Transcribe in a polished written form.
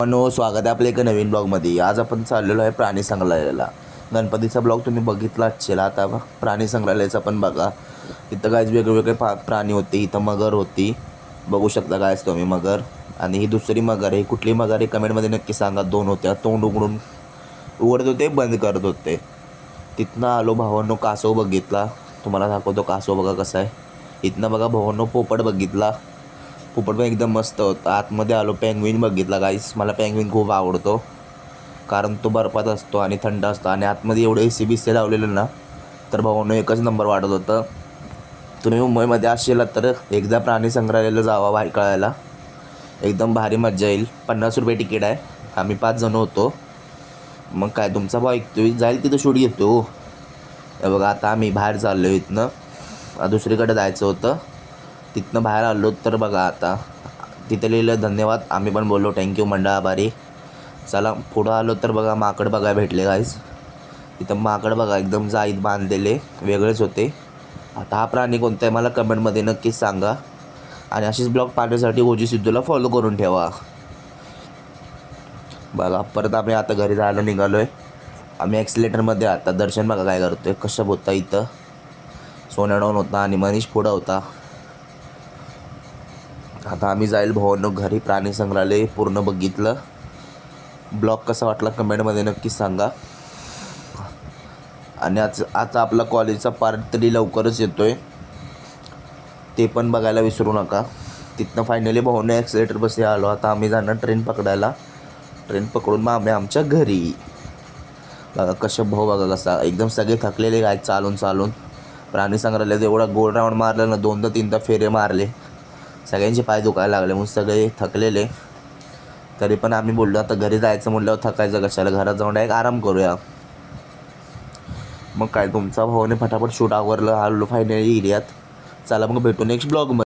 म्हणून स्वागत आहे आपल्या एका नवीन ब्लॉगमध्ये. आज आपण चाललेलो आहे प्राणी संग्रहालयाला. गणपतीचा ब्लॉग तुम्ही बघितला असेल. आता प्राणी संग्रहालयाचा पण बघा. इथं काय वेगवेगळे प्राणी होते. इथं मगर होती, बघू शकता काय तुम्ही मगर. आणि ही दुसरी मगर आहे. कुठली मगर आहे कमेंटमध्ये नक्की सांगा. दोन होत्या, तोंड उघडत होते, बंद करत होते. तिथनं आलो भावांनो, कासव बघितला. तुम्हाला दाखवतो कासव बघा कसा आहे. इथनं बघा भावांनो, पोपट बघितला. पोपट पण एकदम मस्त होता. आतमध्ये आलो, पेंग्विन बघितला गाईस. मला पेंग्विन खूप आवडतो कारण तो बर्फात असतो आणि थंड असतो. आणि आतमध्ये एवढे AC लावलेलं ना, तर भावांनो एकच नंबर वाटत होतं. तुम्ही मुंबईमध्ये असेल तर एकदा प्राणी संग्रहालयाला जावा भायखळ्याला. एकदम भारी मजा येईल. 50 रुपये तिकीट आहे. आम्ही 5 जण होतो. मग काय तुमचा भाऊ ऐकतो जाईल तिथं शूट घेतो. हे बघा आता आम्ही बाहेर चाललो. इथनं दुसरीकडे जायचं होतं. तिथनं बाहेर आलो तर बघा आता तिथे लिहिलं धन्यवाद. आम्ही पण बोललो थँक्यू, मंडळ आभारी. चला पुढं आलो तर बघा माकड बघायला भेटले गाईज. तिथं माकड बघा एकदम जाईत बांधलेले, वेगळेच होते. आता हा प्राणी कोणता आहे मला कमेंटमध्ये नक्कीच सांगा. आणि अशीच ब्लॉग पाहण्यासाठी ओजी सिद्धूला फॉलो करून ठेवा. बघा परत आम्ही आता घरी जायला निघालो आहे. आम्ही ॲक्सिलेटरमध्ये आता दर्शन बघा काय करतो आहे. कशा होता इथं सोन्याडॉन होता आणि मनीष पुढं होता. आता आम्ही जाईल भावांनो घरी. प्राणी संग्रहालय पूर्ण बघितलं. ब्लॉग कसा वाटला कमेंटमध्ये नक्की सांगा. आणि आता आपला कॉलेजचा पार्ट 3 लवकरच येतो आहे, ते पण बघायला विसरू नका. तिथनं फायनली भावांनो ॲक्सिलेटर बसले आलो. आता आम्ही जाणार ट्रेन पकडायला. ट्रेन पकडून मग आम्ही आमच्या घरी. बघा कशा भाऊ बघा कसा एकदम सगळे थकलेले काय चालून चालून. प्राणी संग्रहालयात एवढा गोल राऊंड मारला ना, 2-3 फेरे मारले. सगळ्यांचे पाय दुखायला लागले म्हणून सगळे थकलेले. तरी पण आम्ही बोललो आता घरी जायचं म्हटल्यावर थकायचं कशाला, घरात जाऊन एक आराम करूया. मग काय तुमचा भाऊने फटाफट शूट आवरलं. आलो फायनली एरियात. चला मग भेटू नेक्स्ट ब्लॉगमध्ये.